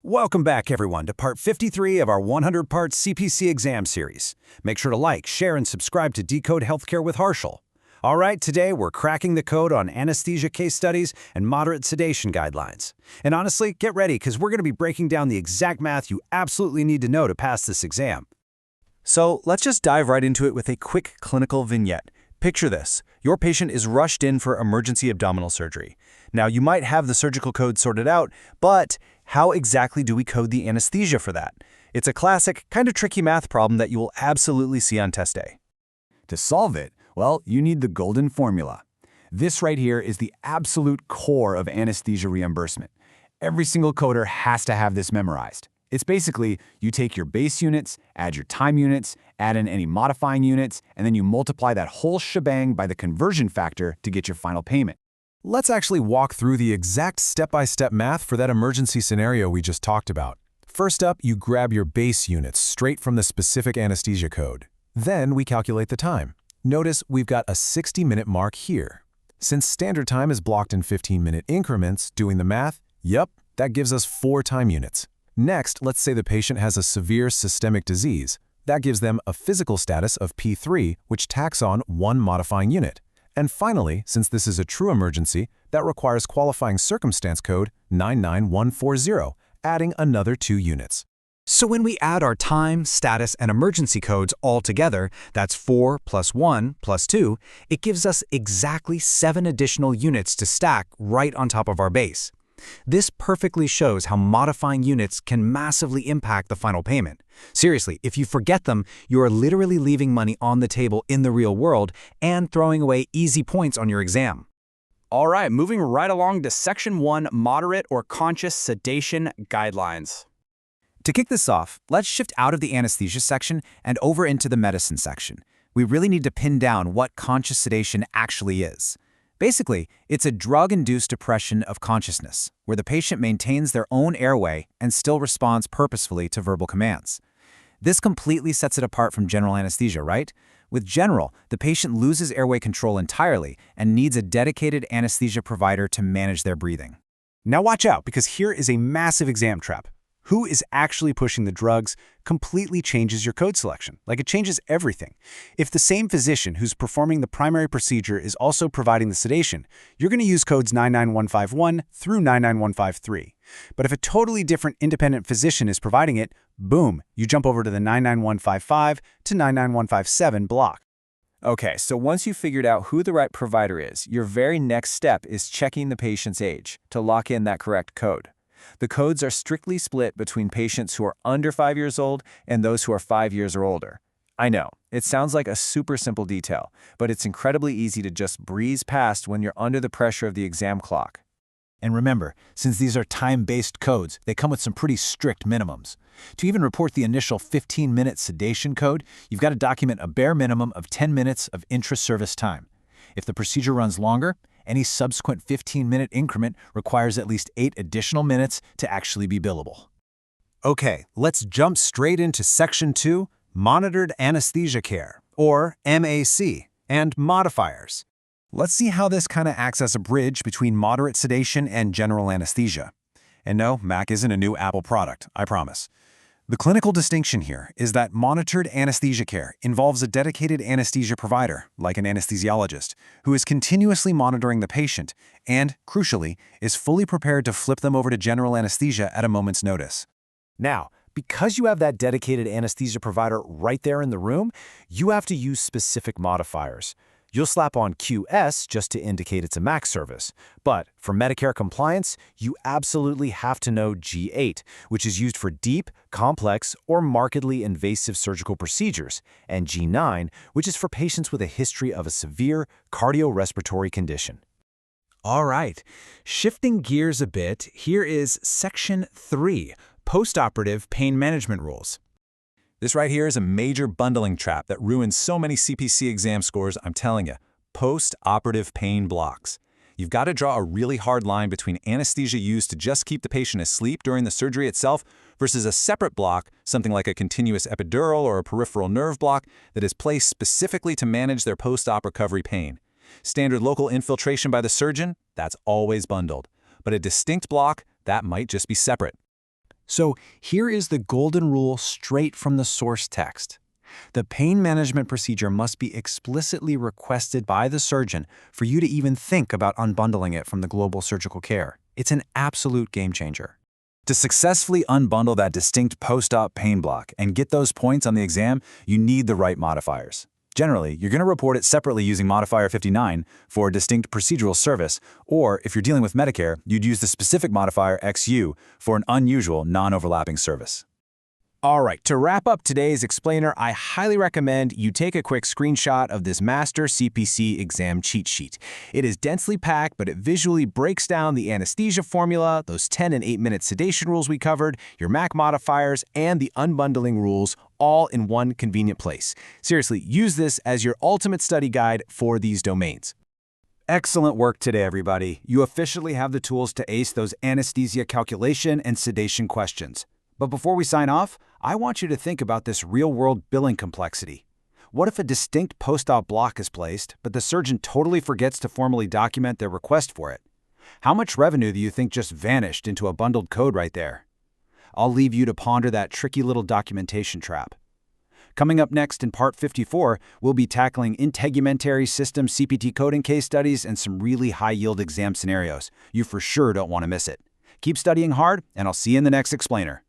Welcome back, everyone, to part 53 of our 100-part CPC exam series. Make sure to like, share, and subscribe to Decode Healthcare with Harshal. All right, today we're cracking the code on anesthesia case studies and moderate sedation guidelines. And honestly, get ready, because we're going to be breaking down the exact math you absolutely need to know to pass this exam. So let's just dive right into it with a quick clinical vignette. Picture this. Your patient is rushed in for emergency abdominal surgery. Now, you might have the surgical code sorted out, but how exactly do we code the anesthesia for that? It's a classic, kind of tricky math problem that you will absolutely see on test day. To solve it, well, you need the golden formula. This right here is the absolute core of anesthesia reimbursement. Every single coder has to have this memorized. It's basically, you take your base units, add your time units, add in any modifying units, and then you multiply that whole shebang by the conversion factor to get your final payment. Let's actually walk through the exact step-by-step math for that emergency scenario we just talked about. First up, you grab your base units straight from the specific anesthesia code. Then we calculate the time. Notice we've got a 60-minute mark here. Since standard time is blocked in 15-minute increments, doing the math, yep, that gives us 4 time units. Next, let's say the patient has a severe systemic disease. That gives them a physical status of P3, which tacks on 1 modifying unit. And finally, since this is a true emergency, that requires qualifying circumstance code 99140, adding another 2 units. So when we add our time, status, and emergency codes all together, that's 4 plus 1 plus 2, it gives us exactly 7 additional units to stack right on top of our base. This perfectly shows how modifying units can massively impact the final payment. Seriously, if you forget them, you are literally leaving money on the table in the real world and throwing away easy points on your exam. All right, moving right along to Section 1, Moderate or Conscious Sedation Guidelines. To kick this off, let's shift out of the anesthesia section and over into the medicine section. We really need to pin down what conscious sedation actually is. Basically, it's a drug-induced depression of consciousness, where the patient maintains their own airway and still responds purposefully to verbal commands. This completely sets it apart from general anesthesia, right? With general, the patient loses airway control entirely and needs a dedicated anesthesia provider to manage their breathing. Now watch out, because here is a massive exam trap. Who is actually pushing the drugs completely changes your code selection. Like, it changes everything. If the same physician who's performing the primary procedure is also providing the sedation, you're going to use codes 99151 through 99153. But if a totally different independent physician is providing it, boom, you jump over to the 99155 to 99157 block. Okay, so once you've figured out who the right provider is, your very next step is checking the patient's age to lock in that correct code. The codes are strictly split between patients who are under 5 years old and those who are 5 years or older. I know, it sounds like a super simple detail, but it's incredibly easy to just breeze past when you're under the pressure of the exam clock. And remember, since these are time-based codes, they come with some pretty strict minimums. To even report the initial 15-minute sedation code, you've got to document a bare minimum of 10 minutes of intra-service time. If the procedure runs longer, any subsequent 15-minute increment requires at least 8 additional minutes to actually be billable. Okay, let's jump straight into Section 2, Monitored Anesthesia Care, or MAC, and modifiers. Let's see how this kind of acts as a bridge between moderate sedation and general anesthesia. And no, MAC isn't a new Apple product, I promise. The clinical distinction here is that monitored anesthesia care involves a dedicated anesthesia provider, like an anesthesiologist, who is continuously monitoring the patient and, crucially, is fully prepared to flip them over to general anesthesia at a moment's notice. Now, because you have that dedicated anesthesia provider right there in the room, you have to use specific modifiers. You'll slap on QS just to indicate it's a MAC service. But for Medicare compliance, you absolutely have to know G8, which is used for deep, complex, or markedly invasive surgical procedures, and G9, which is for patients with a history of a severe cardiorespiratory condition. All right, shifting gears a bit, here is Section 3, Postoperative Pain Management Rules. This right here is a major bundling trap that ruins so many CPC exam scores, I'm telling you. Post-operative pain blocks. You've got to draw a really hard line between anesthesia used to just keep the patient asleep during the surgery itself versus a separate block, something like a continuous epidural or a peripheral nerve block, that is placed specifically to manage their post-op recovery pain. Standard local infiltration by the surgeon, that's always bundled. But a distinct block, that might just be separate. So here is the golden rule straight from the source text. The pain management procedure must be explicitly requested by the surgeon for you to even think about unbundling it from the global surgical care. It's an absolute game changer. To successfully unbundle that distinct post-op pain block and get those points on the exam, you need the right modifiers. Generally, you're going to report it separately using modifier 59 for a distinct procedural service, or if you're dealing with Medicare, you'd use the specific modifier XU for an unusual, non-overlapping service. All right, to wrap up today's explainer, I highly recommend you take a quick screenshot of this Master CPC exam cheat sheet. It is densely packed, but it visually breaks down the anesthesia formula, those 10 and 8-minute sedation rules we covered, your MAC modifiers, and the unbundling rules, all in one convenient place. Seriously, use this as your ultimate study guide for these domains. Excellent work today, everybody. You officially have the tools to ace those anesthesia calculation and sedation questions. But before we sign off, I want you to think about this real-world billing complexity. What if a distinct post-op block is placed, but the surgeon totally forgets to formally document their request for it? How much revenue do you think just vanished into a bundled code right there? I'll leave you to ponder that tricky little documentation trap. Coming up next in Part 54, we'll be tackling integumentary system CPT coding case studies and some really high-yield exam scenarios. You for sure don't want to miss it. Keep studying hard, and I'll see you in the next explainer.